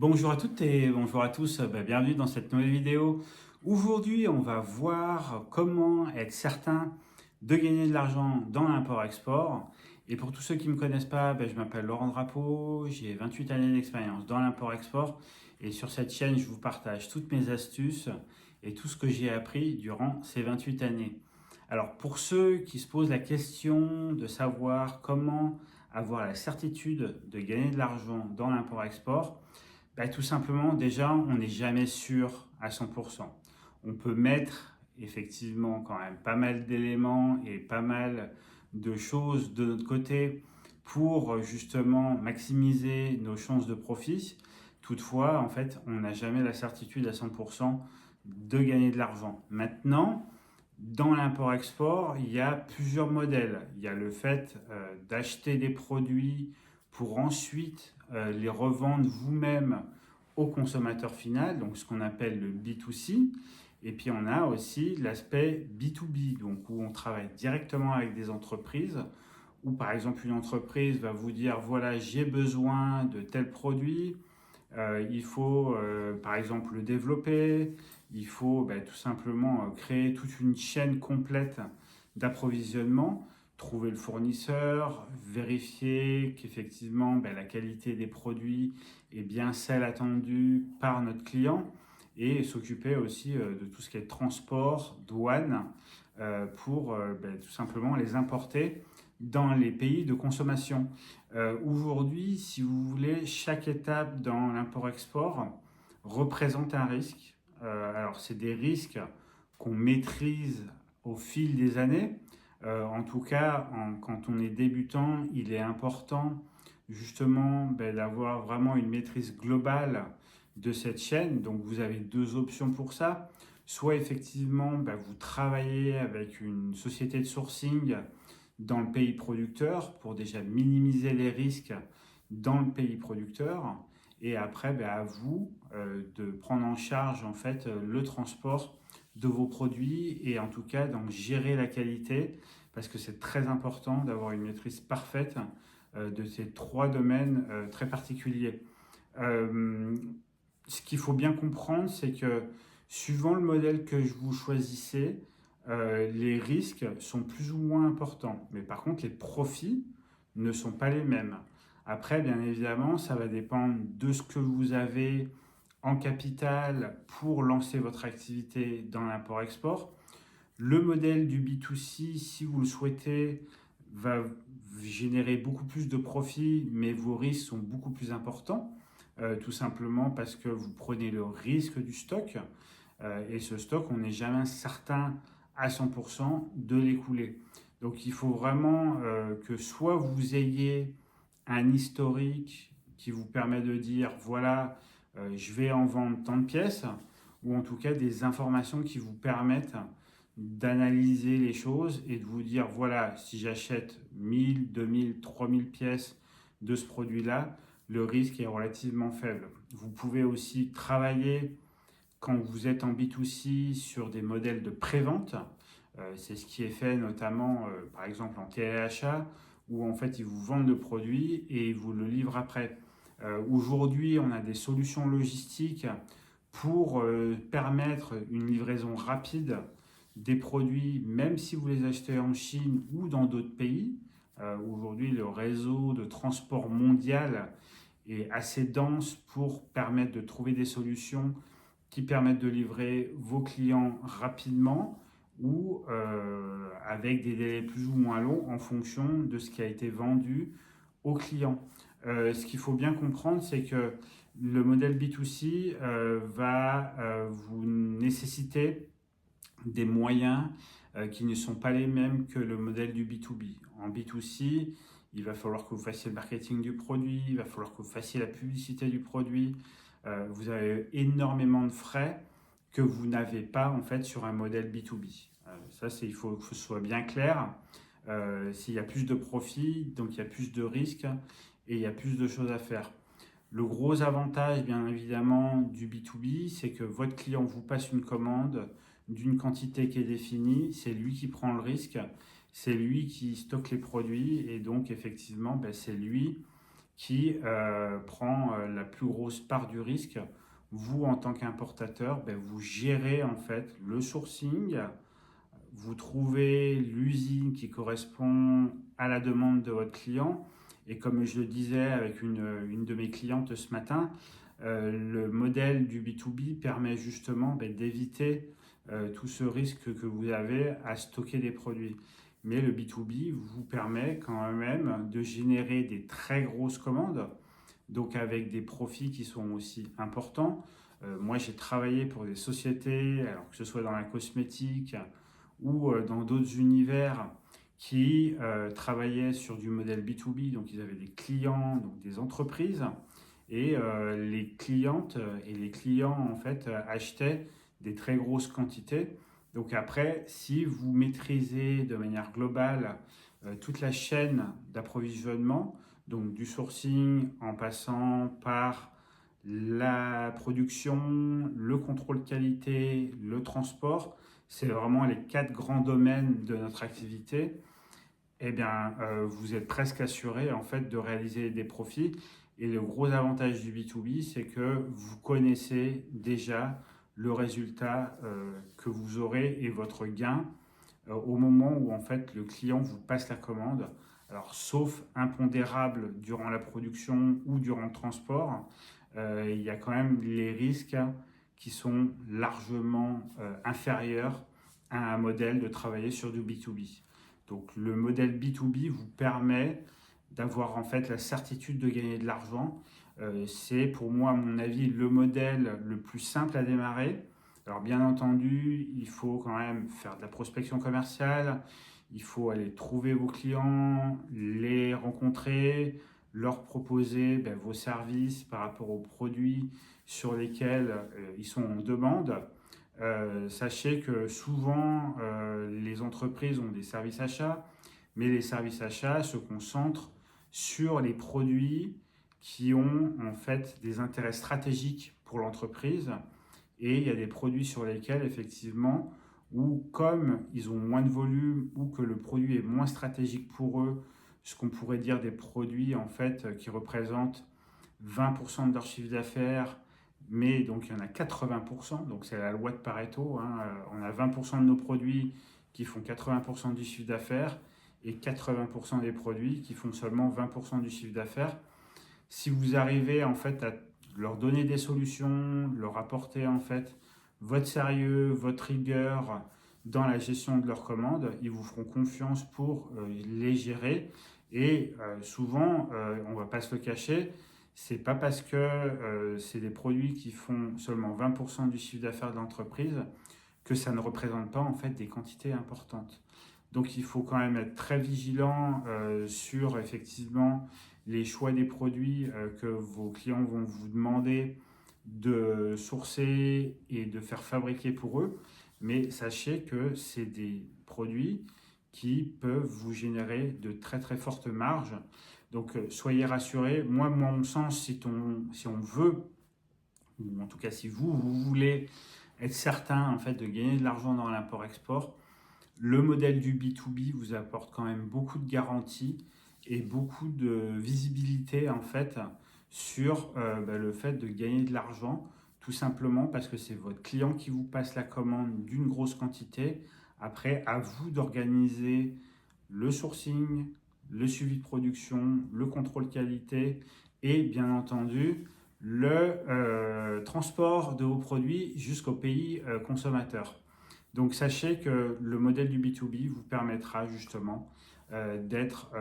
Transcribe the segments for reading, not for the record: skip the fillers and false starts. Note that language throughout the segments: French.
Bonjour à toutes et bonjour à tous, bienvenue dans cette nouvelle vidéo. Aujourd'hui, on va voir comment être certain de gagner de l'argent dans l'import-export. Et pour tous ceux qui ne me connaissent pas, je m'appelle Laurent Drapeau, j'ai 28 années d'expérience dans l'import-export. Et sur cette chaîne, je vous partage toutes mes astuces et tout ce que j'ai appris durant ces 28 années. Alors pour ceux qui se posent la question de savoir comment avoir la certitude de gagner de l'argent dans l'import-export, tout simplement, déjà, on n'est jamais sûr à 100%. On peut mettre effectivement quand même pas mal d'éléments et pas mal de choses de notre côté pour justement maximiser nos chances de profit. Toutefois, en fait, on n'a jamais la certitude à 100% de gagner de l'argent. Maintenant, dans l'import-export, il y a plusieurs modèles. Il y a le fait d'acheter des produits pour ensuite les revendre vous-même au consommateur final, donc ce qu'on appelle le B2C. Et puis on a aussi l'aspect B2B, donc où on travaille directement avec des entreprises, où par exemple une entreprise va vous dire voilà, j'ai besoin de tel produit, il faut par exemple le développer, il faut tout simplement créer toute une chaîne complète d'approvisionnement, trouver le fournisseur, vérifier qu'effectivement la qualité des produits est bien celle attendue par notre client et s'occuper aussi de tout ce qui est transport, douane, pour tout simplement les importer dans les pays de consommation. Aujourd'hui, si vous voulez, chaque étape dans l'import-export représente un risque. Alors, c'est des risques qu'on maîtrise au fil des années. En tout cas, quand on est débutant, il est important justement d'avoir vraiment une maîtrise globale de cette chaîne. Donc, vous avez deux options pour ça. Soit effectivement, vous travaillez avec une société de sourcing dans le pays producteur pour déjà minimiser les risques dans le pays producteur. Et après, à vous de prendre en charge en fait le transport de vos produits et en tout cas donc gérer la qualité parce que c'est très important d'avoir une maîtrise parfaite de ces trois domaines très particuliers. Euh, Ce qu'il faut bien comprendre, c'est que suivant le modèle que vous choisissez, les risques sont plus ou moins importants. Mais par contre, les profits ne sont pas les mêmes. Après, bien évidemment, ça va dépendre de ce que vous avez en capital pour lancer votre activité dans l'import-export. Le modèle du B2C, si vous le souhaitez, va générer beaucoup plus de profits, mais vos risques sont beaucoup plus importants, tout simplement parce que vous prenez le risque du stock, et ce stock, on n'est jamais certain à 100% de l'écouler. Donc il faut vraiment que soit vous ayez un historique qui vous permet de dire voilà, je vais en vendre tant de pièces, ou en tout cas des informations qui vous permettent d'analyser les choses et de vous dire voilà, si j'achète 1000, 2000, 3000 pièces de ce produit-là, le risque est relativement faible. Vous pouvez aussi travailler quand vous êtes en B2C sur des modèles de pré-vente. C'est ce qui est fait notamment par exemple en téléachat où en fait ils vous vendent le produit et ils vous le livrent après. Aujourd'hui, on a des solutions logistiques pour permettre une livraison rapide des produits, même si vous les achetez en Chine ou dans d'autres pays. Aujourd'hui, le réseau de transport mondial est assez dense pour permettre de trouver des solutions qui permettent de livrer vos clients rapidement ou avec des délais plus ou moins longs en fonction de ce qui a été vendu aux clients. Ce qu'il faut bien comprendre, c'est que le modèle B2C va vous nécessiter des moyens qui ne sont pas les mêmes que le modèle du B2B. En B2C, il va falloir que vous fassiez le marketing du produit, il va falloir que vous fassiez la publicité du produit. Vous avez énormément de frais que vous n'avez pas en fait sur un modèle B2B. Ça, il faut que ce soit bien clair. S'il y a plus de profits, donc il y a plus de risques et il y a plus de choses à faire. Le gros avantage, bien évidemment, du B2B, c'est que votre client vous passe une commande d'une quantité qui est définie, c'est lui qui prend le risque, c'est lui qui stocke les produits et donc effectivement, c'est lui qui prend la plus grosse part du risque. Vous, en tant qu'importateur, vous gérez en fait le sourcing, vous trouvez l'usine qui correspond à la demande de votre client. Et comme je le disais avec une de mes clientes ce matin, le modèle du B2B permet justement d'éviter tout ce risque que vous avez à stocker des produits. Mais le B2B vous permet quand même de générer des très grosses commandes, donc avec des profits qui sont aussi importants. Moi, j'ai travaillé pour des sociétés, alors que ce soit dans la cosmétique ou dans d'autres univers, qui travaillaient sur du modèle B2B, donc ils avaient des clients, donc des entreprises, et les clientes et les clients en fait achetaient des très grosses quantités. Donc après, si vous maîtrisez de manière globale toute la chaîne d'approvisionnement, donc du sourcing en passant par la production, le contrôle qualité, le transport, c'est vraiment les 4 grands domaines de notre activité. Eh bien, vous êtes presque assuré en fait de réaliser des profits. Et le gros avantage du B2B, c'est que vous connaissez déjà le résultat que vous aurez et votre gain au moment où en fait le client vous passe la commande. Alors, sauf impondérable durant la production ou durant le transport, il y a quand même les risques qui sont largement inférieurs à un modèle de travailler sur du B2B. Donc le modèle B2B vous permet d'avoir en fait la certitude de gagner de l'argent. C'est pour moi, à mon avis, le modèle le plus simple à démarrer. Alors bien entendu, il faut quand même faire de la prospection commerciale, il faut aller trouver vos clients, les rencontrer, leur proposer vos services par rapport aux produits sur lesquels ils sont en demande. Sachez que souvent, les entreprises ont des services achats, mais les services achats se concentrent sur les produits qui ont en fait des intérêts stratégiques pour l'entreprise. Et il y a des produits sur lesquels, effectivement, ou comme ils ont moins de volume ou que le produit est moins stratégique pour eux, ce qu'on pourrait dire des produits en fait qui représentent 20% de leur chiffre d'affaires, mais donc il y en a 80%, donc c'est la loi de Pareto, hein. On a 20% de nos produits qui font 80% du chiffre d'affaires et 80% des produits qui font seulement 20% du chiffre d'affaires. Si vous arrivez en fait à leur donner des solutions, leur apporter en fait votre sérieux, votre rigueur dans la gestion de leurs commandes, ils vous feront confiance pour les gérer. Et souvent, on ne va pas se le cacher, c'est pas parce que c'est des produits qui font seulement 20% du chiffre d'affaires de l'entreprise que ça ne représente pas en fait des quantités importantes. Donc il faut quand même être très vigilant sur effectivement les choix des produits que vos clients vont vous demander de sourcer et de faire fabriquer pour eux. Mais sachez que c'est des produits qui peuvent vous générer de très très fortes marges. Donc soyez rassurés. Moi, mon sens, si on veut, ou en tout cas si vous voulez être certain en fait de gagner de l'argent dans l'import-export, le modèle du B2B vous apporte quand même beaucoup de garanties et beaucoup de visibilité en fait sur le fait de gagner de l'argent, tout simplement parce que c'est votre client qui vous passe la commande d'une grosse quantité. Après, à vous d'organiser le sourcing, le suivi de production, le contrôle qualité et bien entendu le transport de vos produits jusqu'au pays consommateur. Donc sachez que le modèle du B2B vous permettra justement d'être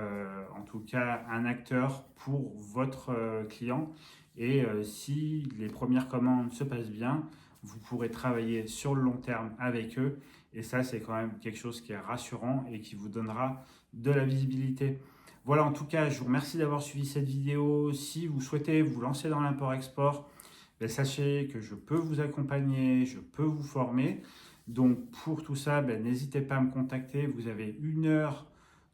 en tout cas un acteur pour votre client. Et si les premières commandes se passent bien, vous pourrez travailler sur le long terme avec eux. Et ça, c'est quand même quelque chose qui est rassurant et qui vous donnera de la visibilité. Voilà, en tout cas, je vous remercie d'avoir suivi cette vidéo. Si vous souhaitez vous lancer dans l'import-export, sachez que je peux vous accompagner, je peux vous former. Donc pour tout ça, n'hésitez pas à me contacter. Vous avez 1 heure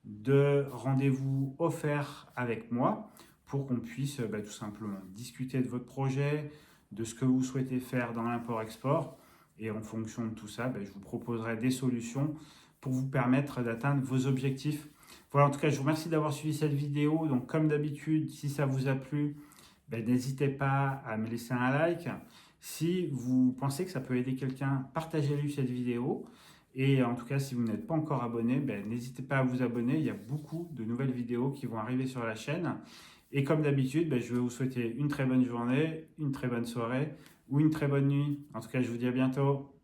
de rendez-vous offert avec moi pour qu'on puisse tout simplement discuter de votre projet, de ce que vous souhaitez faire dans l'import-export. Et en fonction de tout ça, je vous proposerai des solutions pour vous permettre d'atteindre vos objectifs. Voilà, en tout cas, je vous remercie d'avoir suivi cette vidéo. Donc, comme d'habitude, si ça vous a plu, n'hésitez pas à me laisser un like. Si vous pensez que ça peut aider quelqu'un, partagez-lui cette vidéo. Et en tout cas, si vous n'êtes pas encore abonné, n'hésitez pas à vous abonner. Il y a beaucoup de nouvelles vidéos qui vont arriver sur la chaîne. Et comme d'habitude, je vais vous souhaiter une très bonne journée, une très bonne soirée ou une très bonne nuit. En tout cas, je vous dis à bientôt.